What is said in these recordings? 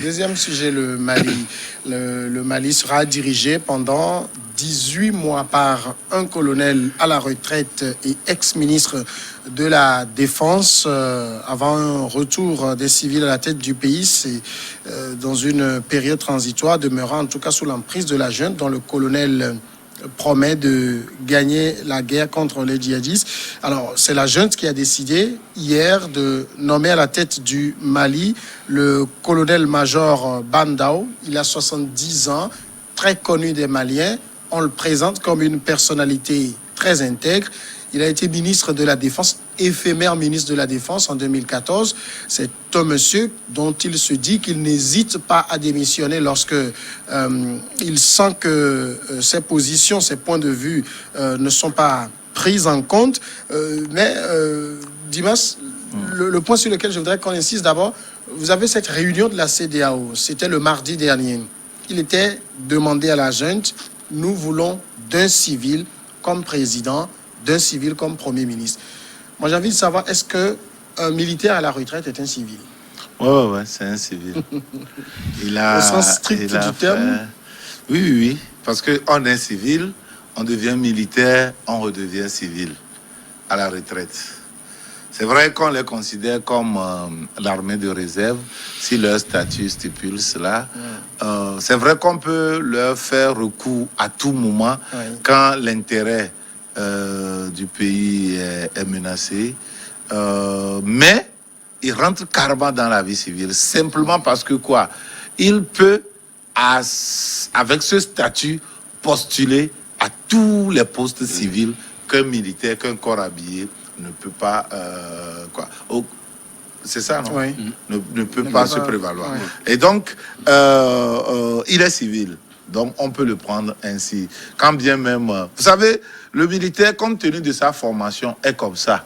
Deuxième sujet, le Mali. Le Mali sera dirigé pendant 18 mois par un colonel à la retraite et ex-ministre de la Défense avant un retour des civils à la tête du pays. C'est dans une période transitoire demeurant en tout cas sous l'emprise de la junte dont le colonel promet de gagner la guerre contre les djihadistes. Alors, c'est la junte qui a décidé hier de nommer à la tête du Mali le colonel-major Bandao. Il a 70 ans, très connu des Maliens. On le présente comme une personnalité très intègre. Il a été ministre de la Défense, éphémère ministre de la Défense en 2014. C'est un monsieur dont il se dit qu'il n'hésite pas à démissionner lorsque il sent que ses positions, ses points de vue ne sont pas pris en compte. Dimas, le point sur lequel je voudrais qu'on insiste d'abord, vous avez cette réunion de la CEDEAO, c'était le mardi dernier. Il était demandé à la junte, nous voulons d'un civil comme président, d'un civil comme Premier ministre. Moi, j'ai envie de savoir, est-ce qu'un militaire à la retraite est un civil? Ouais, c'est un civil. Au sens strict du terme? Oui. Parce qu'on est civil, on devient militaire, on redevient civil à la retraite. C'est vrai qu'on les considère comme l'armée de réserve, si leur statut stipule cela. C'est vrai qu'on peut leur faire recours à tout moment quand l'intérêt du pays est menacé, mais il rentre carrément dans la vie civile, simplement parce que quoi, il peut, avec ce statut, postuler à tous les postes civils qu'un militaire, qu'un corps habillé ne peut pas, c'est ça, non? Oui. Ne peut pas se prévaloir. Oui. Et donc, il est civil. Donc, on peut le prendre ainsi. Quand bien même... vous savez, le militaire, compte tenu de sa formation, est comme ça.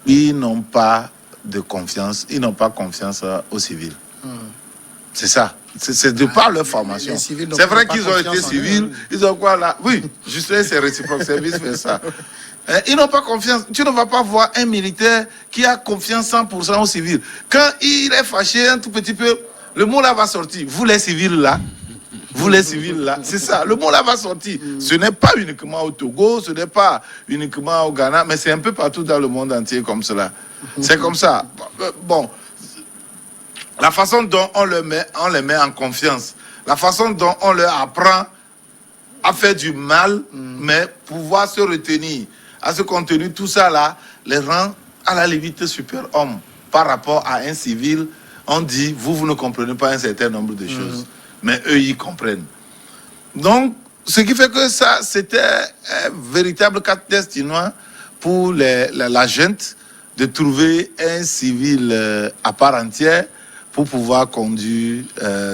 Ils n'ont pas de confiance. Ils n'ont pas confiance aux civils. C'est ça. C'est de par leur formation. C'est vrai qu'ils ont été civils. Ils ont quoi là? Oui, justement, c'est réciproque. C'est vice-versa. Ils n'ont pas confiance. Tu ne vas pas voir un militaire qui a confiance 100% aux civils. Quand il est fâché un tout petit peu, le mot là va sortir. Vous les civils là, c'est ça. Le mot là va sortir. Ce n'est pas uniquement au Togo, ce n'est pas uniquement au Ghana, mais c'est un peu partout dans le monde entier comme cela. C'est comme ça. Bon, la façon dont on les met en confiance, la façon dont on leur apprend à faire du mal, mais pouvoir se retenir, à se contenir, tout ça là, les rend à la limite super-homme par rapport à un civil. On dit, vous ne comprenez pas un certain nombre de choses. Mais eux, ils comprennent. Donc, ce qui fait que ça, c'était un véritable cas destinois pour la junte de trouver un civil à part entière pour pouvoir conduire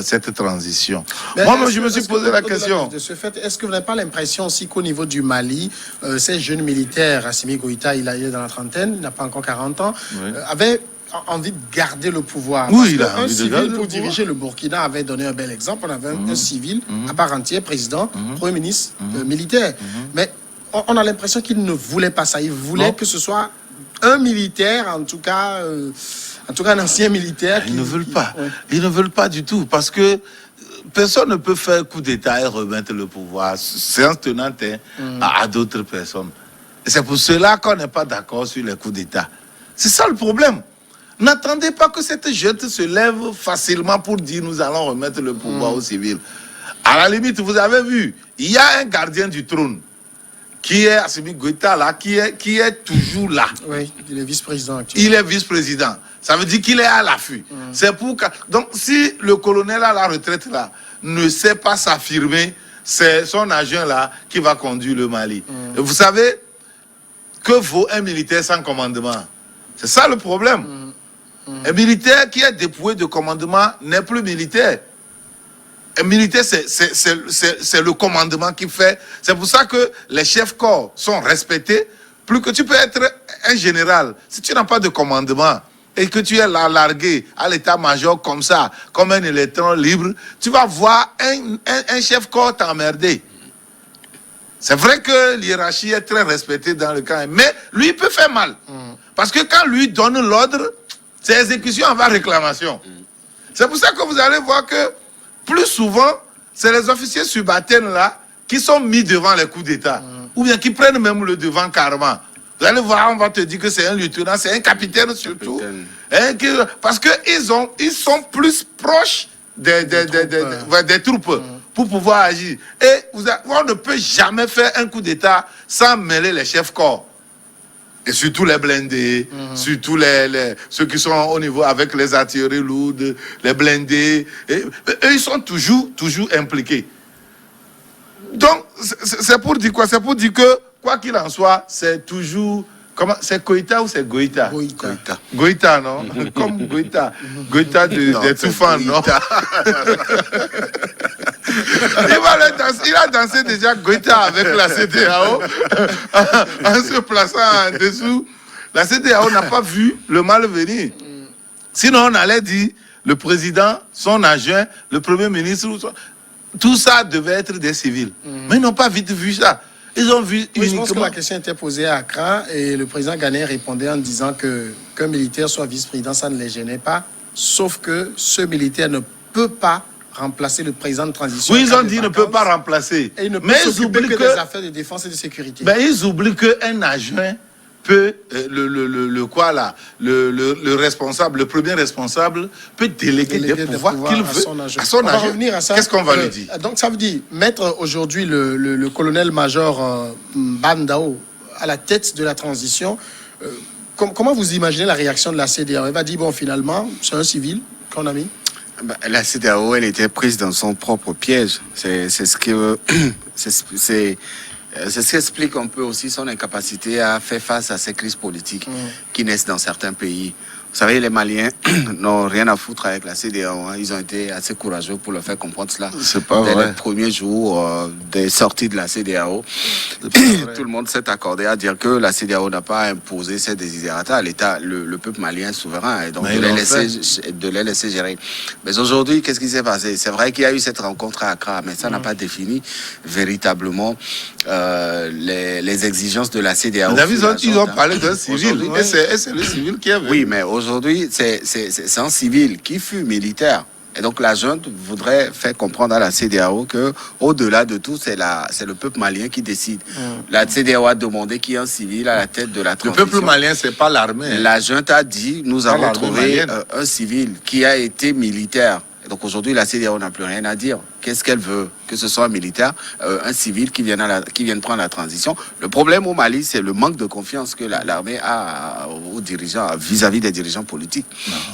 cette transition. Moi, je me suis posé la question. De ce fait, est-ce que vous n'avez pas l'impression aussi qu'au niveau du Mali, ces jeunes militaires, Assimi Goïta, il est dans la trentaine, il n'a pas encore 40 ans, avaient envie de garder le pouvoir. Oui, parce qu'un civil pour diriger le Burkina avait donné un bel exemple. On avait un civil à part entière, président, premier ministre, militaire. Mais on a l'impression qu'il ne voulait pas ça. Il voulait que ce soit un militaire, en tout cas un ancien militaire. Ils ne veulent pas. Ils ne veulent pas du tout parce que personne ne peut faire coup d'État et remettre le pouvoir. Séance tenante à d'autres personnes. Et c'est pour cela qu'on n'est pas d'accord sur les coups d'État. C'est ça le problème. N'attendez pas que cette junte se lève facilement pour dire nous allons remettre le pouvoir aux civils. À la limite, vous avez vu, il y a un gardien du trône qui est Assimi Goïta là, qui est toujours là. Oui, il est vice-président actuellement. Il est vice-président. Ça veut dire qu'il est à l'affût. C'est pour que... Donc, si le colonel à la retraite là ne sait pas s'affirmer, c'est son agent là qui va conduire le Mali. Et vous savez que vaut un militaire sans commandement? C'est ça le problème. Un militaire qui est dépouillé de commandement n'est plus militaire. Un militaire, c'est le commandement qui fait. C'est pour ça que les chefs corps sont respectés. Plus que tu peux être un général, si tu n'as pas de commandement et que tu es largué à l'état-major comme ça, comme un électron libre, tu vas voir un chef corps t'emmerder. C'est vrai que l'hiérarchie est très respectée dans le camp, mais lui, il peut faire mal. Parce que quand lui donne l'ordre, c'est exécution avant réclamation. C'est pour ça que vous allez voir que plus souvent, c'est les officiers subalternes là qui sont mis devant les coups d'État. Ou bien qui prennent même le devant carrément. Vous allez voir, on va te dire que c'est un lieutenant, c'est un capitaine surtout. Hein, parce qu'ils sont plus proches des troupes pour pouvoir agir. Et on ne peut jamais faire un coup d'État sans mêler les chefs corps. Et surtout les blindés, surtout ceux qui sont au niveau avec les artilleries lourdes, les blindés. Eux, ils sont toujours impliqués. Donc, c'est pour dire quoi? C'est pour dire que, quoi qu'il en soit, c'est toujours... C'est Koïta ou c'est Goïta? Goïta. Goïta, non? Comme Goïta. Goïta des Toufans, non? Il a dansé déjà Goïta avec la CEDEAO en se plaçant en dessous. La CEDEAO n'a pas vu le mal venir. Sinon, on allait dire le président, son adjoint, le premier ministre, tout ça devait être des civils. Mais ils n'ont pas vite vu ça. Ils ont vu uniquement... Je pense que la question était posée à Accra et le président ghanéen répondait en disant qu'un militaire soit vice-président, ça ne les gênait pas, sauf que ce militaire ne peut pas remplacer le président de transition. Oui, ils ont dit ne peut pas remplacer. Et il ne peut s'occuper que des affaires de défense et de sécurité. Mais ils oublient qu'un adjoint peut, le responsable, le premier responsable, peut déléguer des pouvoirs qu'il veut à son agent. Revenir à ça. Qu'est-ce qu'on va lui dire? Donc ça veut dire mettre aujourd'hui le colonel-major Bandao à la tête de la transition. Comment vous imaginez la réaction de la CEDEAO? Elle va dire, bon, finalement, c'est un civil qu'on a mis. La CEDEAO, elle était prise dans son propre piège. C'est ce qui explique un peu aussi son incapacité à faire face à ces crises politiques qui naissent dans certains pays. Vous savez, les Maliens n'ont rien à foutre avec la CEDEAO. Hein. Ils ont été assez courageux pour leur faire comprendre cela. C'est pas Dès vrai. les premiers jours des sorties de la CEDEAO, tout le monde s'est accordé à dire que la CEDEAO n'a pas imposé ses desiderata à l'État, le peuple malien souverain, et donc de les laisser gérer. Mais aujourd'hui, qu'est-ce qui s'est passé? C'est vrai qu'il y a eu cette rencontre à Accra, mais ça n'a pas défini véritablement les exigences de la CEDEAO. Ils ont parlé d'un civil, et c'est le civil qui est venu. Oui, mais aujourd'hui, c'est un civil qui fut militaire. Et donc la junte voudrait faire comprendre à la CEDEAO que, au-delà de tout, c'est le peuple malien qui décide. La CEDEAO a demandé qu'il y ait un civil à la tête de la transition. Le peuple malien, c'est pas l'armée. La junte a dit, nous avons trouvé un civil qui a été militaire. Et donc aujourd'hui, la CEDEAO n'a plus rien à dire. Qu'est-ce qu'elle veut? Que ce soit un militaire, un civil qui vienne prendre la transition. Le problème au Mali, c'est le manque de confiance que l'armée a aux dirigeants, vis-à-vis des dirigeants politiques,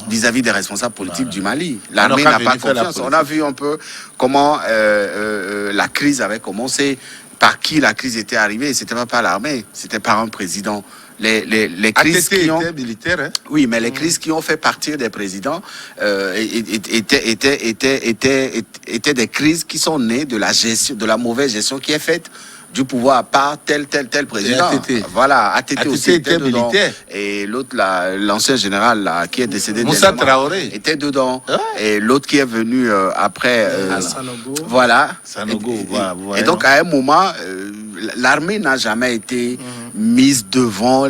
vis-à-vis des responsables politiques du Mali. L'armée n'a pas confiance. On a vu un peu comment la crise avait commencé, par qui la crise était arrivée. C'était pas par l'armée, c'était par un président. Les crises qui ont... militaire, hein? Oui, mais les crises qui ont fait partir des présidents étaient des crises qui sont nées de la gestion, de la mauvaise gestion qui est faite du pouvoir par tel président. Voilà, ATT aussi était militaire. Et l'autre, l'ancien général là, qui est décédé, Moussa Traoré, était dedans. Et l'autre qui est venu après, Sanogo. Voilà. Sanogo, et donc à un moment, l'armée n'a jamais été mise devant.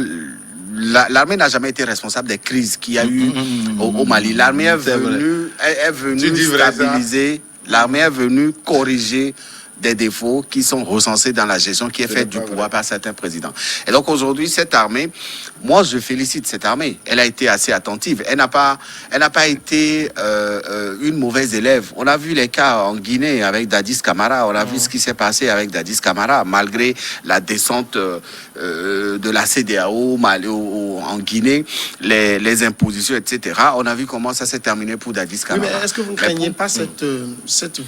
L'armée n'a jamais été responsable des crises qu'il y a eu au Mali. L'armée est venue stabiliser. L'armée est venue corriger des défauts qui sont recensés dans la gestion qui est faite du pouvoir par certains présidents. Et donc aujourd'hui, cette armée, moi je félicite cette armée. Elle a été assez attentive. Elle n'a pas été une mauvaise élève. On a vu les cas en Guinée avec Dadis Camara. On a vu ce qui s'est passé avec Dadis Camara, malgré la descente de la CEDEAO en Guinée, les impositions, etc. On a vu comment ça s'est terminé pour Dadis Camara. Oui, mais est-ce que vous ne craignez pas cette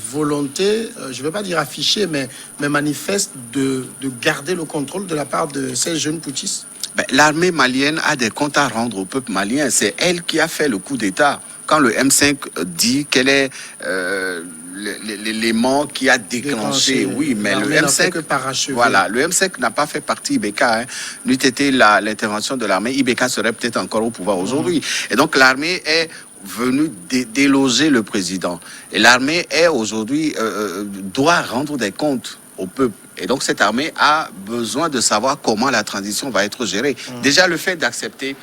volonté, je ne vais pas dire affichée, mais manifeste de garder le contrôle de la part de ces jeunes putschistes? L'armée malienne a des comptes à rendre au peuple malien. C'est elle qui a fait le coup d'État. Quand le M5 dit qu'elle est l'élément qui a déclenché, oui, mais le M5, voilà, le M5 n'a pas fait partie IBK. N'eût été l'intervention de l'armée, IBK serait peut-être encore au pouvoir aujourd'hui. Et donc l'armée est venu déloger le président. Et l'armée est aujourd'hui doit rendre des comptes au peuple. Et donc cette armée a besoin de savoir comment la transition va être gérée. Déjà le fait d'accepter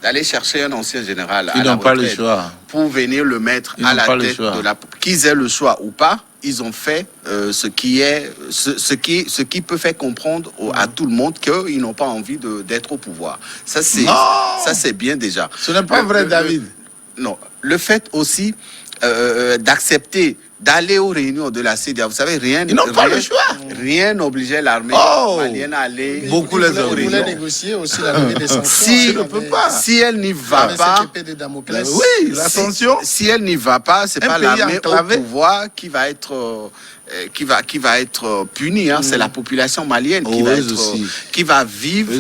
d'aller chercher un ancien général Ils à la n'ont pas le retraite choix. pour venir le mettre à la tête de la... Qu'ils aient le choix ou pas, ils ont fait ce qui peut faire comprendre à tout le monde qu'ils n'ont pas envie d'être au pouvoir. Ça, c'est bien déjà. Ce n'est pas vrai, David. Non. Le fait aussi d'accepter d'aller aux réunions de la CEDEAO. Vous savez, ils n'ont pas le choix. Rien n'obligeait l'armée malienne à aller. Beaucoup les ont voulaient négocier aussi la levée des sanctions. Si elle n'y va pas, oui, la sanction. Si elle n'y va pas, c'est pas l'armée au pouvoir qui va être punie. Hein. C'est la population malienne qui va vivre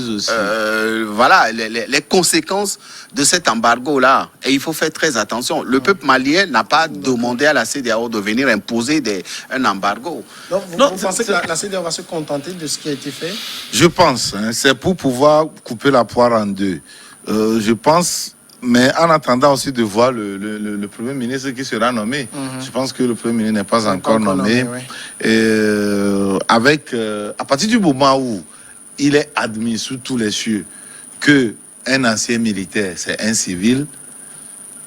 voilà, les conséquences de cet embargo-là. Et il faut faire très attention. Le peuple malien n'a pas demandé à la CEDEAO de venir imposer un embargo. Donc, vous pensez que la CEDEAO va se contenter de ce qui a été fait? Je pense. Hein, c'est pour pouvoir couper la poire en deux. Je pense... Mais en attendant aussi de voir le Premier ministre qui sera nommé, je pense que le Premier ministre n'est pas encore nommé. Oui. Et, à partir du moment où il est admis sous tous les cieux qu'un ancien militaire, c'est un civil,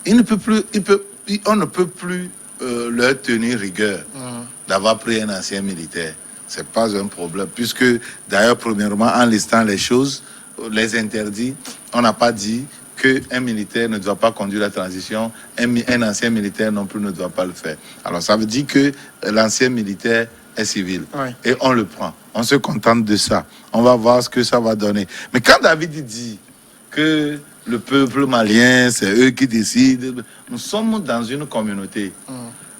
on ne peut plus leur tenir rigueur d'avoir pris un ancien militaire. Ce n'est pas un problème, puisque d'ailleurs, premièrement, en listant les choses, les interdits, on n'a pas dit qu'un militaire ne doit pas conduire la transition, un ancien militaire non plus ne doit pas le faire. Alors ça veut dire que l'ancien militaire est civil. Oui. Et on le prend. On se contente de ça. On va voir ce que ça va donner. Mais quand David dit que le peuple malien, c'est eux qui décident, nous sommes dans une communauté.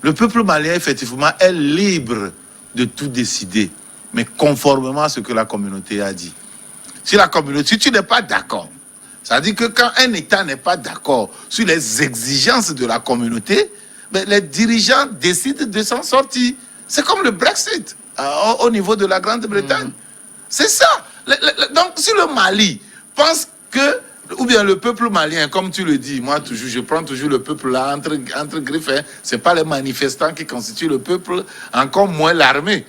Le peuple malien, effectivement, est libre de tout décider, mais conformément à ce que la communauté a dit. Si tu n'es pas d'accord, ça veut dire que quand un État n'est pas d'accord sur les exigences de la communauté, ben les dirigeants décident de s'en sortir. C'est comme le Brexit au niveau de la Grande-Bretagne. C'est ça. Donc, si le Mali pense que, ou bien le peuple malien, comme tu le dis, moi toujours, je prends toujours le peuple là entre griffes, hein, c'est pas les manifestants qui constituent le peuple, encore moins l'armée.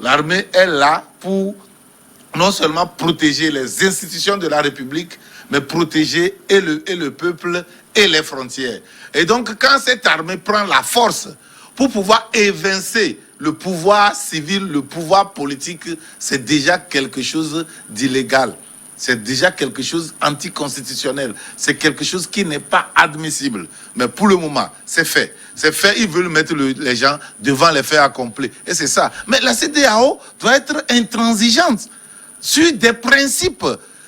L'armée est là pour non seulement protéger les institutions de la République, mais protéger et le peuple et les frontières. Et donc, quand cette armée prend la force pour pouvoir évincer le pouvoir civil, le pouvoir politique, c'est déjà quelque chose d'illégal. C'est déjà quelque chose anticonstitutionnel. C'est quelque chose qui n'est pas admissible. Mais pour le moment, c'est fait. C'est fait, ils veulent mettre les gens devant les faits accomplis. Et c'est ça. Mais la CEDEAO doit être intransigeante sur des principes,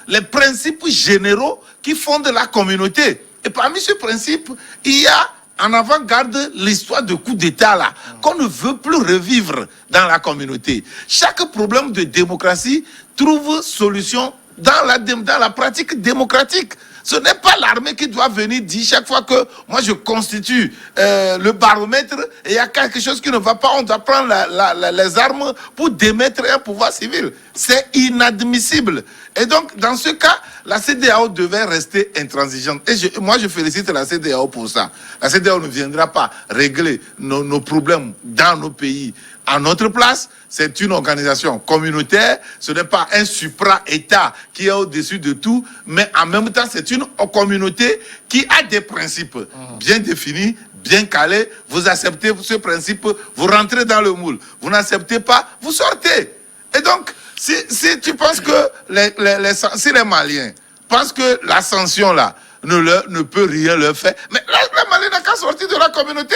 les principes généraux qui fondent la communauté. Et parmi ces principes, il y a en avant-garde l'histoire de coup d'État là, qu'on ne veut plus revivre dans la communauté. Chaque problème de démocratie trouve solution dans la pratique démocratique. Ce n'est pas l'armée qui doit venir dire chaque fois que moi je constitue le baromètre et il y a quelque chose qui ne va pas, on doit prendre les armes pour démettre un pouvoir civil. C'est inadmissible. Et donc, dans ce cas, la CEDEAO devait rester intransigeante. Et moi, je félicite la CEDEAO pour ça. La CEDEAO ne viendra pas régler nos problèmes dans nos pays à notre place. C'est une organisation communautaire. Ce n'est pas un supra-État qui est au-dessus de tout, mais en même temps, c'est une communauté qui a des principes bien définis, bien calés. Vous acceptez ce principe, vous rentrez dans le moule. Vous n'acceptez pas, vous sortez. Et donc, si tu penses que si les Maliens pensent que la sanction là ne peut rien leur faire, mais là, le Mali n'a qu'à sortir de la communauté.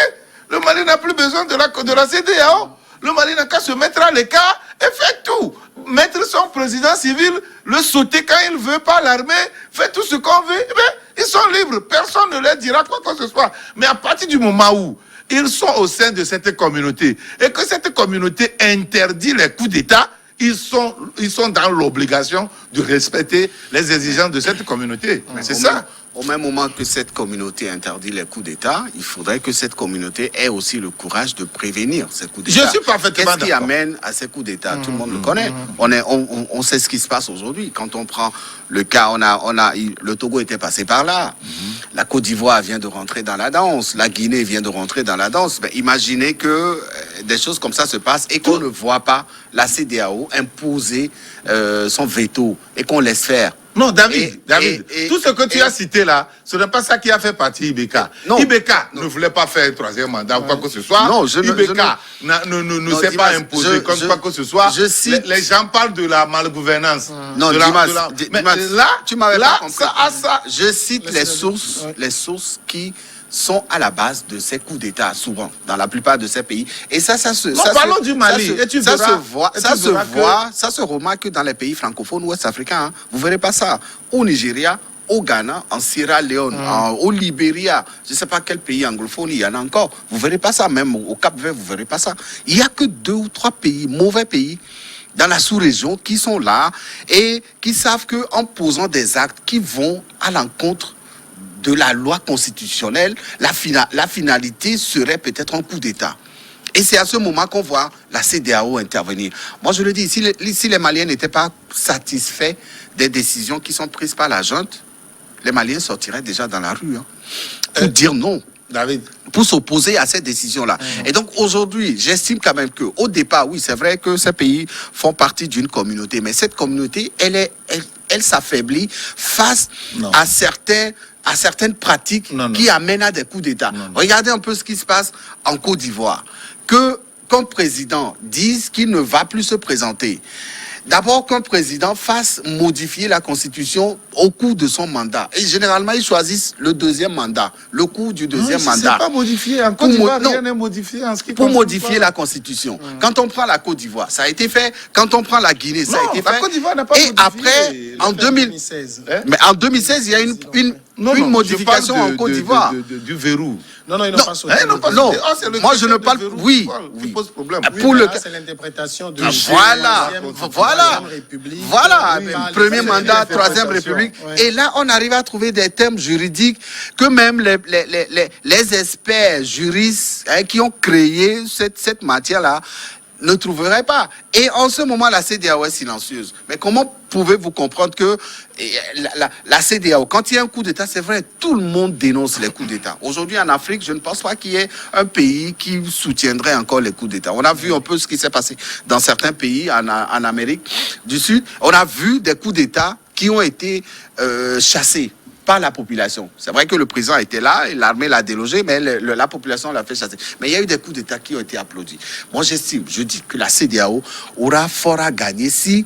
Le Mali n'a plus besoin de la CEDEAO. Le Mali n'a qu'à se mettre à l'écart et faire tout. Mettre son président civil, le sauter quand il veut, pas l'armée, faire tout ce qu'on veut. Eh bien, ils sont libres. Personne ne leur dira quoi que ce soit. Mais à partir du moment où ils sont au sein de cette communauté et que cette communauté interdit les coups d'État, ils sont dans l'obligation de respecter les exigences de cette communauté. C'est ça. Au même moment que cette communauté interdit les coups d'État, il faudrait que cette communauté ait aussi le courage de prévenir ces coups d'État. Je suis parfaitement d'accord. Qu'est-ce qui amène à ces coups d'État? Tout le monde le connaît. On sait ce qui se passe aujourd'hui. Quand on prend le cas, le Togo était passé par là. La Côte d'Ivoire vient de rentrer dans la danse. La Guinée vient de rentrer dans la danse. Mais imaginez que des choses comme ça se passent et qu'on ne voit pas la CEDEAO imposer son veto et qu'on laisse faire. Non, David, tout ce que tu as cité là, ce n'est pas ça qui a fait partie Ibeka. Ibeka ne voulait pas faire un troisième mandat ou quoi que ce soit. Non, Ibeka ne s'est pas imposé comme quoi que ce soit. Les gens parlent de la malgouvernance. Non, Dimas, là, tu m'avais pas compris. Ça. Je cite les sources qui sont à la base de ces coups d'État, souvent, dans la plupart de ces pays. Et parlons du Mali. Ça se remarque dans les pays francophones ouest africains. Hein. Vous ne verrez pas ça. Au Nigeria, au Ghana, en Sierra Leone, au Libéria, je ne sais pas quel pays anglophone il y en a encore. Vous ne verrez pas ça. Même au Cap-Vert, vous ne verrez pas ça. Il n'y a que 2 ou 3 pays, mauvais pays, dans la sous-région, qui sont là et qui savent qu'en posant des actes qui vont à l'encontre de la loi constitutionnelle, la finalité serait peut-être un coup d'État. Et c'est à ce moment qu'on voit la CEDEAO intervenir. Moi, je le dis, si les Maliens n'étaient pas satisfaits des décisions qui sont prises par la junte, les Maliens sortiraient déjà dans la rue pour dire non. David. Pour s'opposer à ces décisions-là. Et donc aujourd'hui, j'estime quand même qu'au départ, oui, c'est vrai que ces pays font partie d'une communauté, mais cette communauté, elle s'affaiblit face à certaines pratiques qui amènent à des coups d'État. Regardez un peu ce qui se passe en Côte d'Ivoire. Qu'un président dise qu'il ne va plus se présenter. D'abord, qu'un président fasse modifier la Constitution au cours de son mandat. Et généralement, ils choisissent le 2e mandat, le cours du 2e mandat. C'est pas modifié. En Côte d'Ivoire, rien n'est modifié en ce qui pour modifier la Constitution. Quand on prend la Côte d'Ivoire, ça a été fait. Quand on prend la Guinée, ça a été fait. La Côte d'Ivoire n'a pas modifié. Et après, en 2016. Mais en 2016, il y a une modification en Côte d'Ivoire. Du verrou. Non, ils n'ont pas sauté. Non, moi je ne parle. Oui. Pose problème. C'est l'interprétation de. Voilà. Premier mandat, 3e République. Et là, on arrive à trouver des termes juridiques que même les experts juristes qui ont créé cette matière-là ne trouveraient pas. Et en ce moment, la CEDEAO est silencieuse. Mais comment pouvez-vous comprendre que la CEDEAO, quand il y a un coup d'État, c'est vrai, tout le monde dénonce les coups d'État. Aujourd'hui, en Afrique, je ne pense pas qu'il y ait un pays qui soutiendrait encore les coups d'État. On a vu un peu ce qui s'est passé dans certains pays en Amérique du Sud. On a vu des coups d'État qui ont été chassés par la population. C'est vrai que le président était là, et l'armée l'a délogé, mais la population l'a fait chasser. Mais il y a eu des coups d'État qui ont été applaudis. Moi, je dis que la CEDEAO aura fort à gagner si,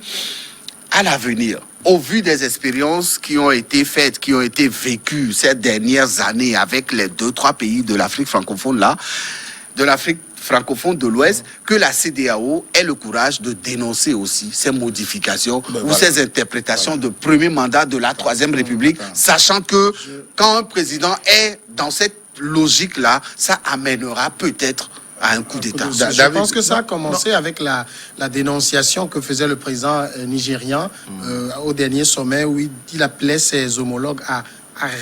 à l'avenir, au vu des expériences qui ont été faites, qui ont été vécues ces dernières années avec les 2-3 pays de l'Afrique francophone là, de l'Afrique francophone de l'Ouest, que la CEDEAO ait le courage de dénoncer aussi ces modifications ou ces interprétations de premier mandat de la 3e République, sachant que quand un président est dans cette logique-là, ça amènera peut-être à un coup d'État. Je pense que ça a commencé avec la dénonciation que faisait le président nigérian au dernier sommet où il appelait ses homologues à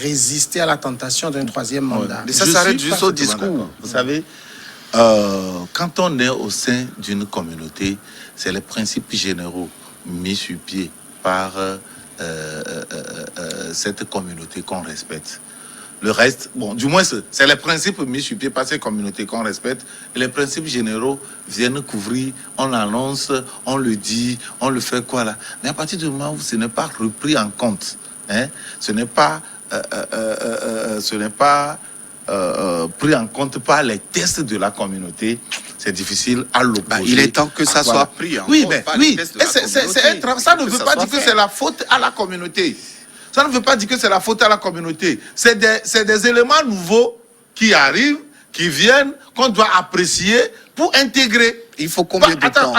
résister à la tentation d'un 3e mandat. Mais ça s'arrête juste au discours. Vous savez, quand on est au sein d'une communauté, c'est les principes généraux mis sur pied par cette communauté qu'on respecte. Le reste, bon, du moins, c'est les principes mis sur pied par cette communauté qu'on respecte. Et les principes généraux viennent couvrir, on l'annonce, on le dit, on le fait quoi là. Mais à partir du moment où ce n'est pas repris en compte, ce n'est pas pris en compte par les tests de la communauté, c'est difficile à l'opposer. Il est temps que ça soit pris en compte. Oui, mais oui, ça ne veut pas dire que c'est la faute à la communauté. Ça ne veut pas dire que c'est la faute à la communauté. C'est des éléments nouveaux qui arrivent, qui viennent, qu'on doit apprécier pour intégrer. Il faut combien de temps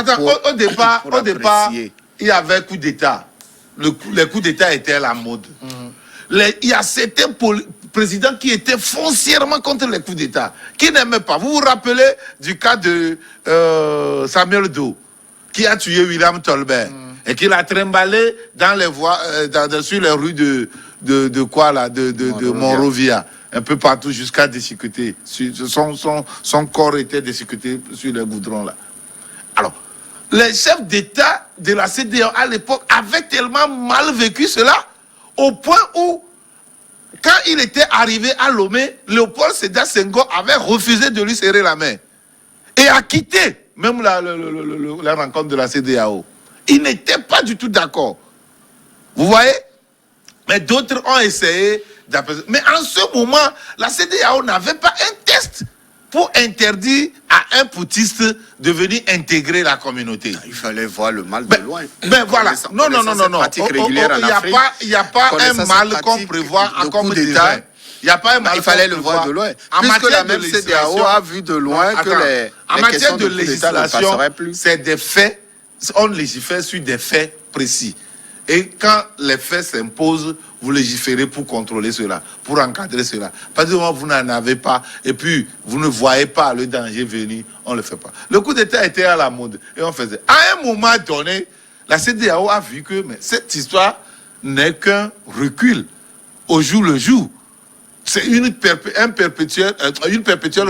au départ, il y avait coup d'État. Les coups d'État étaient à la mode. Il y a certains présidents qui étaient foncièrement contre les coups d'État, qui n'aimaient pas. Vous vous rappelez du cas de Samuel Doe, qui a tué William Tolbert et qui l'a trimballé dans les voies, sur les rues de Monrovia, un peu partout jusqu'à déchiqueter. Son corps était déchiqueté sur les goudrons là. Alors, les chefs d'État de la CEDEAO à l'époque avaient tellement mal vécu cela, au point où, quand il était arrivé à Lomé, Léopold Sédar Senghor avait refusé de lui serrer la main et a quitté même la rencontre de la CEDEAO. Il n'était pas du tout d'accord. Vous voyez? Mais d'autres ont essayé d'apaiser. Mais en ce moment, la CEDEAO n'avait pas un test pour interdire à un putiste de venir intégrer la communauté. Il fallait voir le mal de loin. Mais voilà. Non. Il n'y a pas un mal qu'on prévoit à comme d'État. Il n'y a pas un mal. Il fallait le voir de loin. Puisque la même CEDEAO a vu de loin que en matière de législation, c'est des faits. On légifère sur des faits précis. Et quand les faits s'imposent, vous légiférez pour contrôler cela, pour encadrer cela. Parce que vous n'en avez pas, et puis vous ne voyez pas le danger venir, on ne le fait pas. Le coup d'État était à la mode, et on faisait. À un moment donné, la CEDEAO a vu que cette histoire n'est qu'un recul au jour le jour. C'est une perpétuelle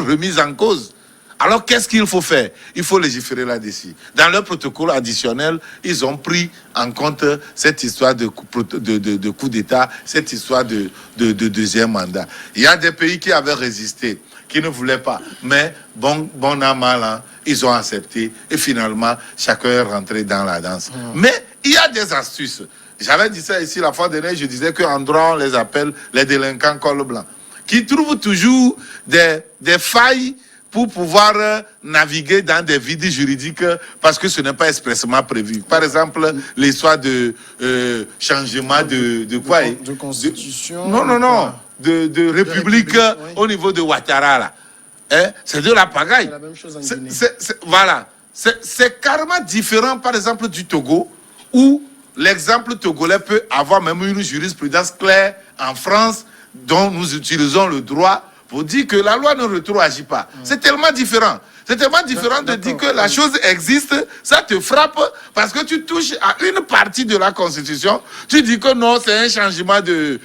remise en cause. Alors, qu'est-ce qu'il faut faire? Il faut légiférer là-dessus. Dans leur protocole additionnel, ils ont pris en compte cette histoire de coup d'État, cette histoire de deuxième mandat. Il y a des pays qui avaient résisté, qui ne voulaient pas. Mais, bon an, mal an, ils ont accepté. Et finalement, chacun est rentré dans la danse. Mais, il y a des astuces. J'avais dit ça ici la fois dernière, je disais qu'en droit, on les appelle les délinquants col blanc, qui trouvent toujours des failles pour pouvoir naviguer dans des vides juridiques parce que ce n'est pas expressément prévu. Par exemple, l'histoire de changement de quoi? De constitution. Non. De république oui. Au niveau de Ouattara, là. Hein? C'est de la pagaille. C'est la même chose en Guinée. Voilà. C'est carrément différent, par exemple, du Togo, où l'exemple togolais peut avoir même une jurisprudence claire en France, dont nous utilisons le droit pour dire que la loi ne rétroagit pas. C'est tellement différent. C'est tellement différent de dire que la chose existe, ça te frappe parce que tu touches à une partie de la Constitution. Tu dis que non, c'est un changement de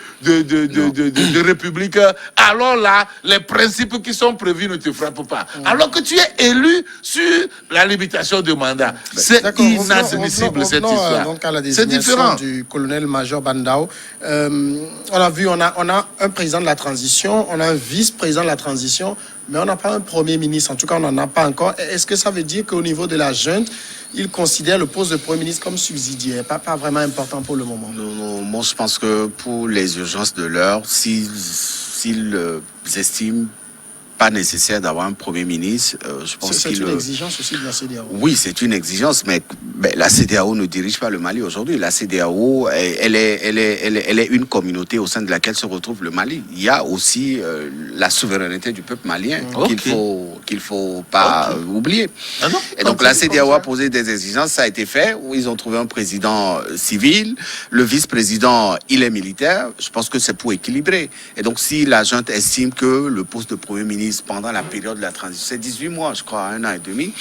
république. Alors là, les principes qui sont prévus ne te frappent pas. Alors que tu es élu sur la limitation de mandat. C'est inadmissible cette histoire. Donc à la désignation du colonel-major Bandao, on a vu, on a un président de la transition, on a un vice-président de la transition, mais on n'a pas un premier ministre. En tout cas, on n'en a pas encore. Est-ce que ça veut dire qu'au niveau de la junte, ils considèrent le poste de premier ministre comme subsidiaire, pas vraiment important pour le moment? Non, moi je pense que pour les urgences de l'heure, s'ils estiment pas nécessaire d'avoir un premier ministre, je pense c'est une exigence aussi de la CEDEAO. Oui, c'est une exigence, mais la CEDEAO ne dirige pas le Mali aujourd'hui. La CEDEAO, elle est une communauté au sein de laquelle se retrouve le Mali. Il y a aussi la souveraineté du peuple malien qu'il faut pas oublier. Ah non, et donc la CEDEAO a posé des exigences, ça a été fait, où ils ont trouvé un président civil, le vice-président, il est militaire. Je pense que c'est pour équilibrer. Et donc si la junte estime que le poste de premier ministre pendant la période de la transition, c'est 18 mois, je crois, 1 an et demi,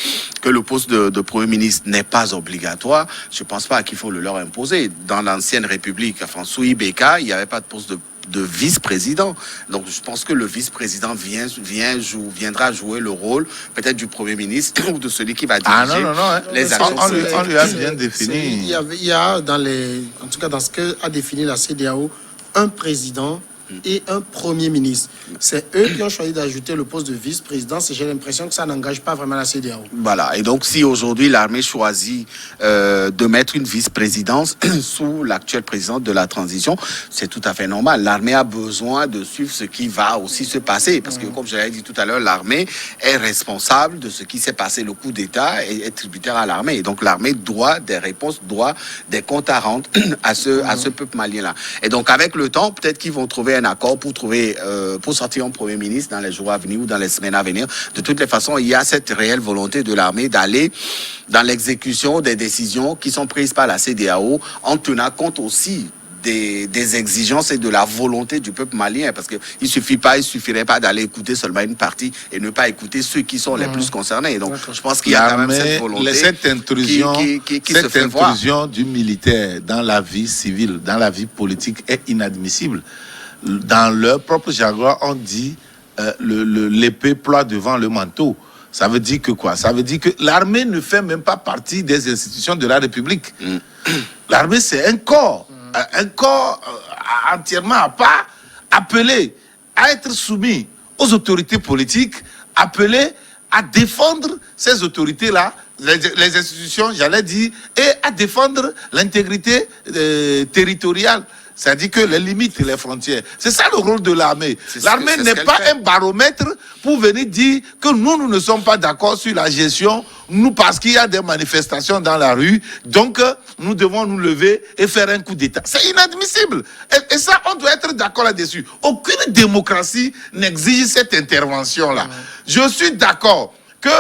que le poste de Premier ministre n'est pas obligatoire, je ne pense pas qu'il faut le leur imposer. Dans l'ancienne République, enfin, sous Ibeka, il n'y avait pas de poste de vice-président. Donc, je pense que le vice-président viendra jouer le rôle peut-être du Premier ministre ou de celui qui va diriger les actions. On lui a bien défini. Il y a en tout cas dans ce que a défini la CEDEAO, un président et un premier ministre. C'est eux qui ont choisi d'ajouter le poste de vice-présidence et j'ai l'impression que ça n'engage pas vraiment la CEDEAO. Voilà, et donc si aujourd'hui l'armée choisit de mettre une vice-présidence sous l'actuel président de la transition, c'est tout à fait normal. L'armée a besoin de suivre ce qui va aussi se passer, parce que comme je l'avais dit tout à l'heure, l'armée est responsable de ce qui s'est passé, le coup d'État est tributaire à l'armée, et donc l'armée doit des réponses, doit des comptes à rendre à ce peuple malien-là. Et donc avec le temps, peut-être qu'ils vont trouver un accord pour sortir un premier ministre dans les jours à venir ou dans les semaines à venir. De toutes les façons, il y a cette réelle volonté de l'armée d'aller dans l'exécution des décisions qui sont prises par la CEDEAO en tenant compte aussi des exigences et de la volonté du peuple malien, parce qu'il il suffirait pas d'aller écouter seulement une partie et ne pas écouter ceux qui sont les plus concernés. Et donc, je pense qu'il y a quand même cette volonté, cette intrusion du militaire dans la vie civile, dans la vie politique est inadmissible. Dans leur propre jargon, on dit l'épée ploie devant le manteau. Ça veut dire que quoi? Ça veut dire que l'armée ne fait même pas partie des institutions de la République. L'armée, c'est un corps entièrement à part, appelé à être soumis aux autorités politiques, appelé à défendre ces autorités-là, les institutions, j'allais dire, et à défendre l'intégrité territoriale C'est-à-dire que les limites et les frontières. C'est ça le rôle de l'armée. L'armée n'est pas un baromètre pour venir dire que nous ne sommes pas d'accord sur la gestion, nous, parce qu'il y a des manifestations dans la rue, donc nous devons nous lever et faire un coup d'État. C'est inadmissible. Et ça, on doit être d'accord là-dessus. Aucune démocratie n'exige cette intervention-là. Je suis d'accord que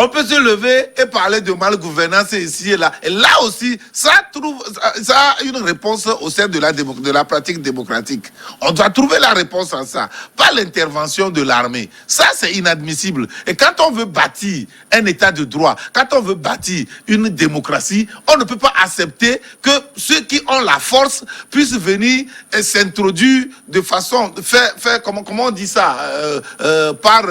on peut se lever et parler de malgouvernance ici et là. Et là aussi, ça a une réponse au sein de la pratique démocratique. On doit trouver la réponse à ça. Pas l'intervention de l'armée. Ça, c'est inadmissible. Et quand on veut bâtir un état de droit, quand on veut bâtir une démocratie, on ne peut pas accepter que ceux qui ont la force puissent venir s'introduire de façon, faire comment on dit ça, par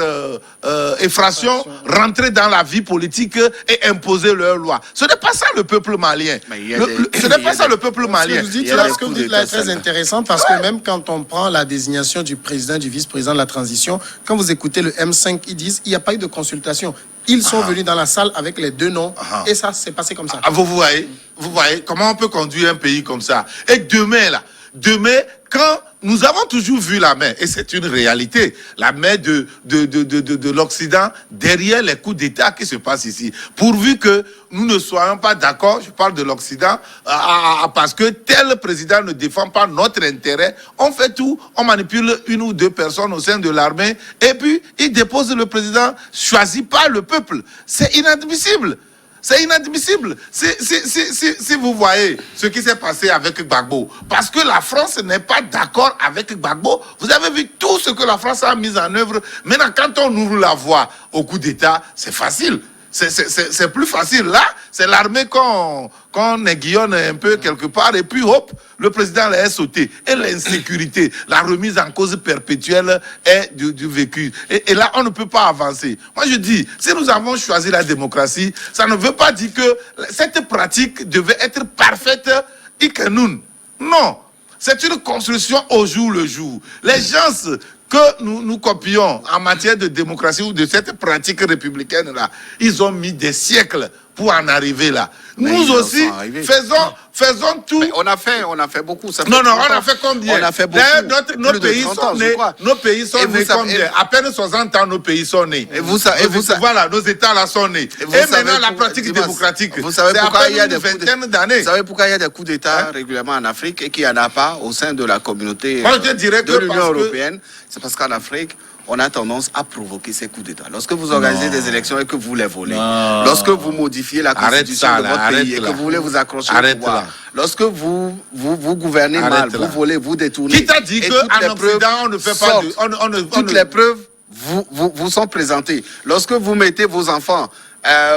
effraction, rentrer dans la vie politique et imposer leurs lois. Ce n'est pas ça le peuple malien. Ce n'est pas ça le peuple malien. Ce que vous dites là est très intéressant parce que même quand on prend la désignation du président, du vice-président de la transition, quand vous écoutez le M5, ils disent qu'il n'y a pas eu de consultation. Ils sont venus dans la salle avec les deux noms et ça s'est passé comme ça. Vous voyez comment on peut conduire un pays comme ça. Et demain, quand nous avons toujours vu la main, et c'est une réalité, la main de l'Occident derrière les coups d'État qui se passent ici. Pourvu que nous ne soyons pas d'accord, je parle de l'Occident, parce que tel président ne défend pas notre intérêt, on fait tout, on manipule une ou deux personnes au sein de l'armée, et puis il dépose le président choisi par le peuple. C'est inadmissible. C'est inadmissible. Si vous voyez ce qui s'est passé avec Gbagbo, parce que la France n'est pas d'accord avec Gbagbo, vous avez vu tout ce que la France a mis en œuvre. Maintenant, quand on ouvre la voie au coup d'État, c'est facile. C'est plus facile. Là, c'est l'armée qu'on aiguillonne un peu quelque part et puis hop, le président l'a sauté. Et l'insécurité, la remise en cause perpétuelle est du vécu. Et là, on ne peut pas avancer. Moi, je dis, si nous avons choisi la démocratie, ça ne veut pas dire que cette pratique devait être parfaite et que nous. Non. C'est une construction au jour le jour. Les gens que nous copions en matière de démocratie ou de cette pratique républicaine-là, ils ont mis des siècles pour en arriver là. Mais nous aussi, faisons tout. Mais on a fait beaucoup. Ça fait on a fait combien? On a fait beaucoup. Nos pays sont nés. Nos pays sont nés combien? À peine 60 ans, nos pays sont nés. Voilà, nos États là sont nés. Et maintenant, la pratique démocratique, c'est à peine une vingtaine d'années. Vous savez pourquoi il y a des coups d'État régulièrement en Afrique et qu'il n'y en a pas au sein de la communauté de l'Union européenne? C'est parce qu'en Afrique, on a tendance à provoquer ces coups d'État. Lorsque vous organisez des élections et que vous les volez, lorsque vous modifiez la constitution de votre pays et que vous voulez vous accrocher au pouvoir, lorsque vous gouvernez mal, vous volez, vous détournez. Qui t'a dit qu'en Occident, on ne fait pas de... Toutes les preuves vous sont présentées. Lorsque vous mettez vos enfants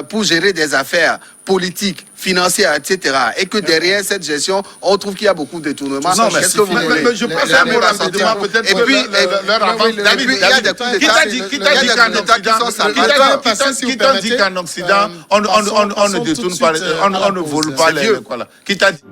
pour gérer des affaires politiques, financières, etc. Et que derrière cette gestion, on trouve qu'il y a beaucoup de détournements. Non, qu'est-ce que vous voulez? Je pense à mon rapidement, peut-être et puis, il y a des coups d'État qui t'a dit qu'en Occident, on ne détourne pas, on ne vole pas les... Qui t'a dit?